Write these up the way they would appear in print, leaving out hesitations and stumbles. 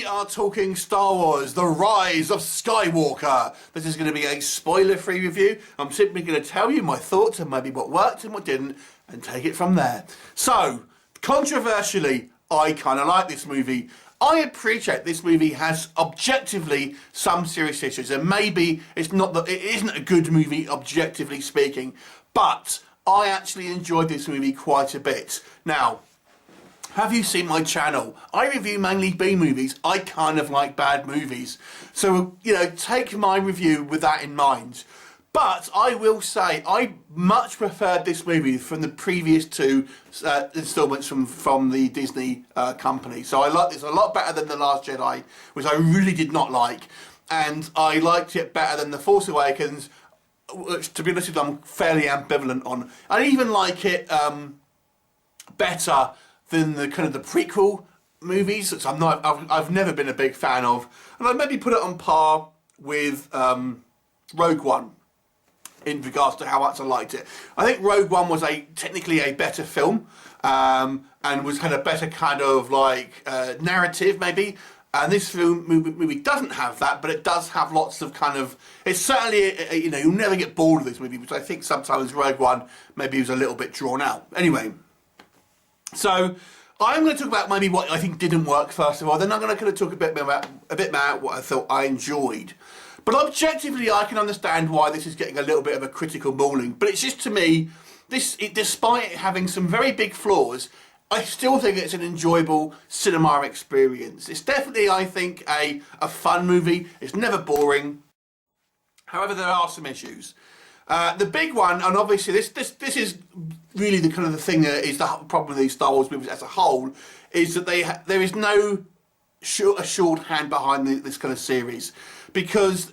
are talking Star Wars, The Rise of Skywalker. This is going to be a spoiler-free review. I'm simply going to tell you my thoughts and maybe what worked and what didn't, and take it from there. So, controversially, I kind of like this movie. I appreciate this movie has objectively some serious issues, and maybe it isn't a good movie objectively speaking, but I actually enjoyed this movie quite a bit. Now, have you seen my channel? I review mainly B movies. I kind of like bad movies. So, you know, take my review with that in mind. But I will say, I much preferred this movie from the previous two installments from the Disney company. So I like this a lot better than The Last Jedi, which I really did not like. And I liked it better than The Force Awakens, which, to be honest with you, I'm fairly ambivalent on. I even like it better than the kind of the prequel movies, which I've never been a big fan of, and I'd maybe put it on par with Rogue One in regards to how much I liked it. I think Rogue One was technically a better film, and had a better kind of like narrative maybe. And this movie doesn't have that, but it does have lots of kind of. It's certainly you know, you'll never get bored of this movie, which I think sometimes Rogue One maybe was a little bit drawn out. Anyway. So, I'm going to talk about maybe what I think didn't work first of all, then I'm going to kind of talk a bit about what I thought I enjoyed. But objectively, I can understand why this is getting a little bit of a critical mauling, but it's just, to me, despite it having some very big flaws, I still think it's an enjoyable cinema experience. It's definitely, I think, a fun movie. It's never boring. However, there are some issues. The big one, and obviously this is really the kind of the thing that is the problem with these Star Wars movies as a whole, is that there is no shorthand behind this kind of series, because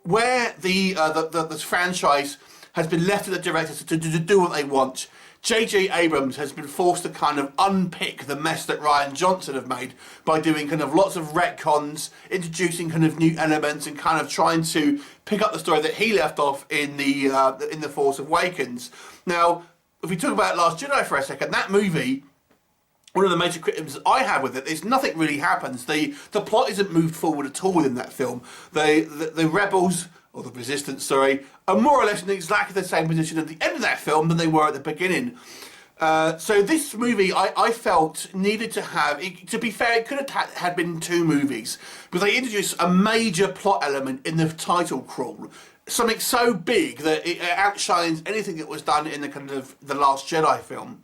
where the franchise has been left to the directors to do what they want, J.J. Abrams has been forced to kind of unpick the mess that Rian Johnson have made by doing kind of lots of retcons, introducing kind of new elements, and kind of trying to pick up the story that he left off in the Force Awakens. Now, if we talk about Last Jedi for a second, that movie, one of the major criticisms I have with it is nothing really happens. The plot isn't moved forward at all within that film. The rebels, or the Resistance, sorry, are more or less in exactly the same position at the end of that film than they were at the beginning. So this movie, I felt, needed to have, to be fair, it could have had been two movies, because they introduced a major plot element in the title crawl. Something so big that it outshines anything that was done in the kind of the Last Jedi film.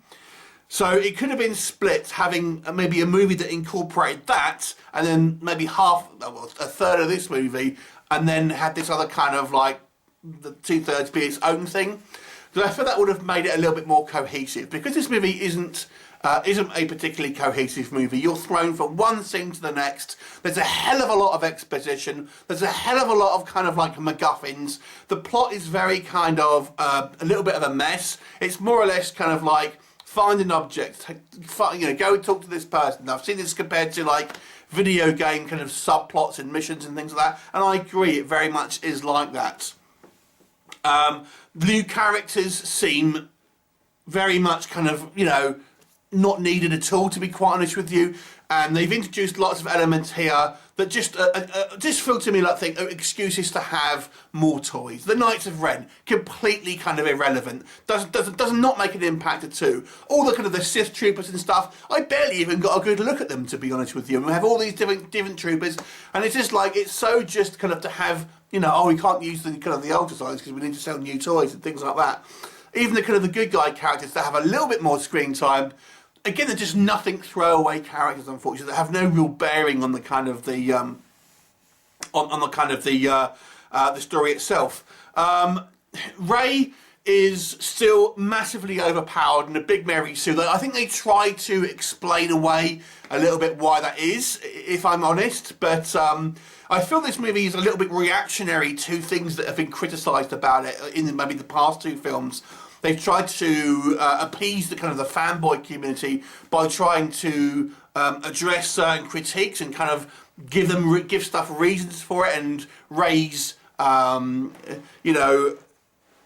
So it could have been split, having maybe a movie that incorporated that, and then maybe a third of this movie, and then had this other kind of like the 2/3 be its own thing. So I feel that would have made it a little bit more cohesive, because this movie isn't a particularly cohesive movie. You're thrown from one scene to the next. There's a hell of a lot of exposition. There's a hell of a lot of kind of like MacGuffins. The plot is very kind of a little bit of a mess. It's more or less kind of like find an object, you know, go and talk to this person. I've seen this compared to like video game kind of subplots and missions and things like that, and I agree, it very much is like that. New characters seem very much kind of, you know, not needed at all, to be quite honest with you, and they've introduced lots of elements here that just feel to me like excuses to have more toys. The Knights of Ren, completely kind of irrelevant, does not make an impact at all. All the kind of the Sith troopers and stuff, I barely even got a good look at them, to be honest with you. And we have all these different troopers, and it's just like, it's so just kind of to have, you know, oh, we can't use the kind of the Ultra Signs because we need to sell new toys and things like that. Even the kind of the good guy characters that have a little bit more screen time, again, they're just nothing throwaway characters, unfortunately. They have no real bearing on the kind of the the story itself. Rey is still massively overpowered in a big Mary suit. I think they try to explain away a little bit why that is, if I'm honest, but I feel this movie is a little bit reactionary to things that have been criticised about it in maybe the past two films. They've tried to appease the kind of the fanboy community by trying to address certain critiques and kind of give stuff reasons for it, and raise you know,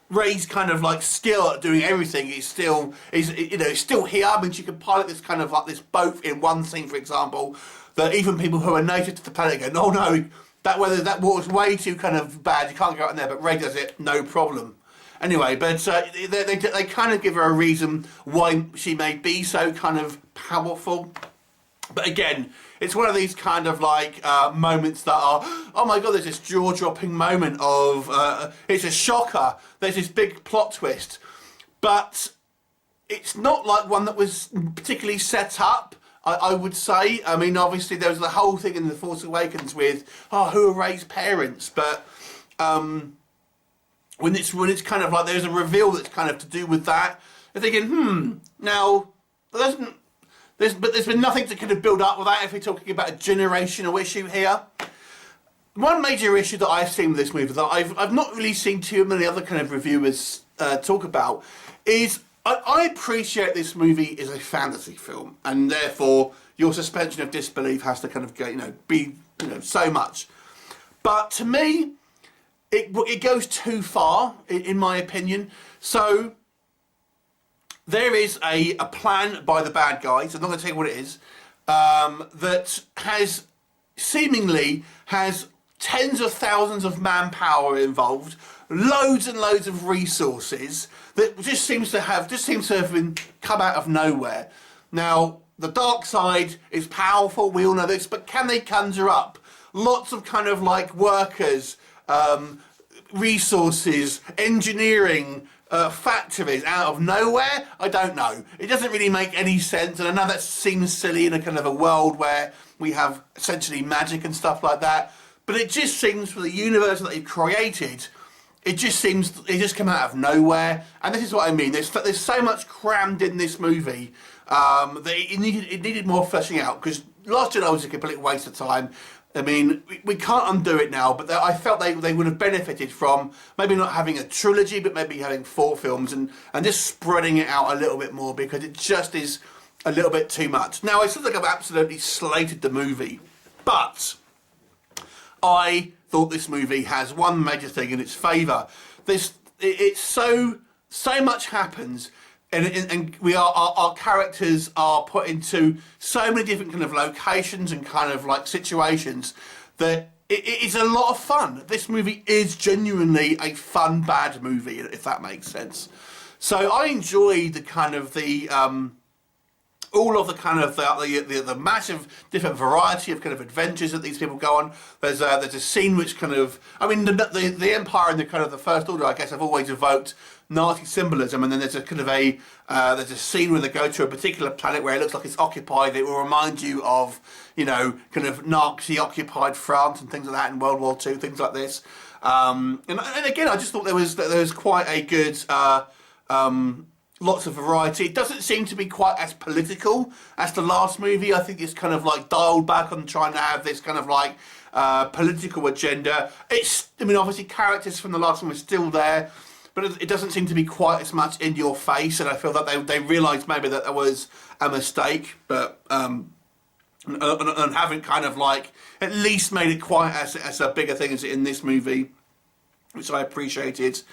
Rey's kind of like skill at doing everything is still here. I mean, she can pilot this kind of like this boat in one scene, for example. that even people who are native to the planet go, oh no, that water's way too kind of bad, you can't go out in there, but Rey does it, no problem. Anyway, but they kind of give her a reason why she may be so kind of powerful. But again, it's one of these kind of like moments that are, oh my god, there's this jaw-dropping moment of, it's a shocker, there's this big plot twist. But it's not like one that was particularly set up, I would say. I mean, obviously there was the whole thing in The Force Awakens with, oh, who are Rey's parents? But when it's kind of like there's a reveal that's kind of to do with that, you're thinking, now, there's been nothing to kind of build up with that if we're talking about a generational issue here. One major issue that I've seen with this movie that I've not really seen too many other kind of reviewers talk about is I appreciate this movie is a fantasy film, and therefore your suspension of disbelief has to kind of go, be so much. But to me, it goes too far, in my opinion. So there is a plan by the bad guys, I'm not going to tell you what it is, that seemingly has tens of thousands of manpower involved, loads and loads of resources that just seems to have come out of nowhere. Now, the dark side is powerful, we all know this, but can they conjure up lots of kind of like workers, resources, engineering, factories out of nowhere? I don't know. It doesn't really make any sense, and I know that seems silly in a kind of a world where we have essentially magic and stuff like that, but it just seems for the universe that they've created, it just came out of nowhere. And this is what I mean. There's so much crammed in this movie that it needed more fleshing out, because Last Jedi was a complete waste of time. I mean, we can't undo it now, but I felt they would have benefited from maybe not having a trilogy, but maybe having 4 films and just spreading it out a little bit more, because it just is a little bit too much. Now, it's not like I've absolutely slated the movie, but I thought this movie has one major thing in its favour. It's so much happens, and our characters are put into so many different kind of locations and kind of like situations that it is a lot of fun. This movie is genuinely a fun bad movie, if that makes sense. So I enjoy the kind of all of the kind of the massive different variety of kind of adventures that these people go on. There's a scene which kind of, I mean, the Empire and the kind of the First Order, I guess, have always evoked Nazi symbolism, and then there's a kind of there's a scene where they go to a particular planet where it looks like it's occupied. It will remind you of, kind of Nazi occupied France and things like that in World War II, things like this. And again, I just thought there was quite a good lots of variety. It doesn't seem to be quite as political as the last movie. I think it's kind of like dialed back on trying to have this kind of like political agenda. Obviously characters from the last one were still there, but it doesn't seem to be quite as much in your face, and I feel that they realised maybe that there was a mistake, but and haven't kind of like at least made it quite as a bigger thing as in this movie, which I appreciated.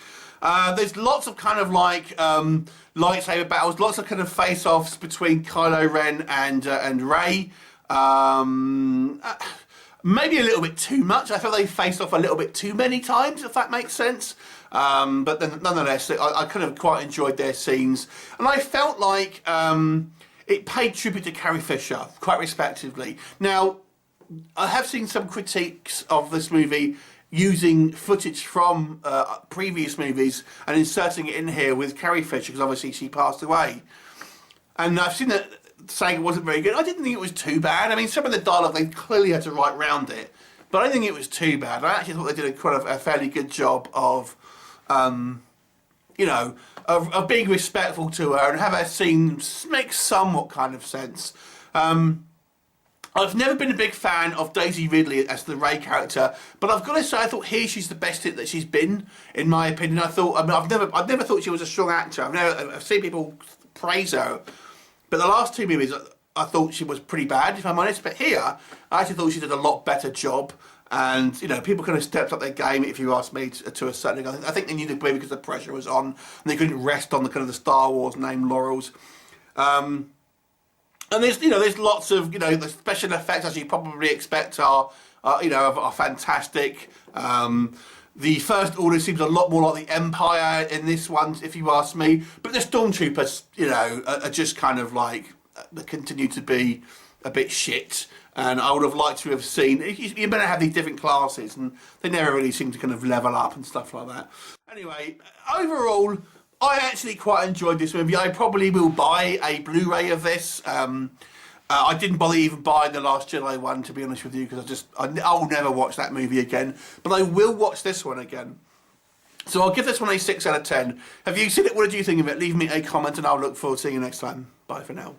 There's lots of kind of like lightsaber battles, lots of kind of face-offs between Kylo Ren and Rey. Maybe a little bit too much. I feel they faced off a little bit too many times, if that makes sense. But then, nonetheless, I kind of quite enjoyed their scenes, and I felt like it paid tribute to Carrie Fisher quite respectively. Now, I have seen some critiques of this movie using footage from previous movies and inserting it in here with Carrie Fisher, because obviously she passed away. And I've seen that saying it wasn't very good. I didn't think it was too bad. I mean, some of the dialogue, they clearly had to write round it, but I didn't think it was too bad. I actually thought they did a fairly good job of, of being respectful to her and have her scene make somewhat kind of sense. I've never been a big fan of Daisy Ridley as the Rey character, but I've got to say I thought she's the best that she's been, in my opinion. I've never thought she was a strong actor. I've seen people praise her, but the last 2 movies I thought she was pretty bad, if I'm honest. But here, I actually thought she did a lot better job, and people kind of stepped up their game, if you ask me, to a certain extent. I think they needed to, because the pressure was on, and they couldn't rest on the kind of the Star Wars name laurels. And there's lots of, the special effects, as you probably expect, are fantastic. The First Order seems a lot more like the Empire in this one, if you ask me. But the Stormtroopers, are just kind of like, they continue to be a bit shit. And I would have liked to have seen, you better have these different classes, and they never really seem to kind of level up and stuff like that. Anyway, overall, I actually quite enjoyed this movie. I probably will buy a Blu-ray of this. I didn't bother even buying the Last Jedi one, to be honest with you, because I'll never watch that movie again. But I will watch this one again. So I'll give this one a 6 out of 10. Have you seen it? What did you think of it? Leave me a comment and I'll look forward to seeing you next time. Bye for now.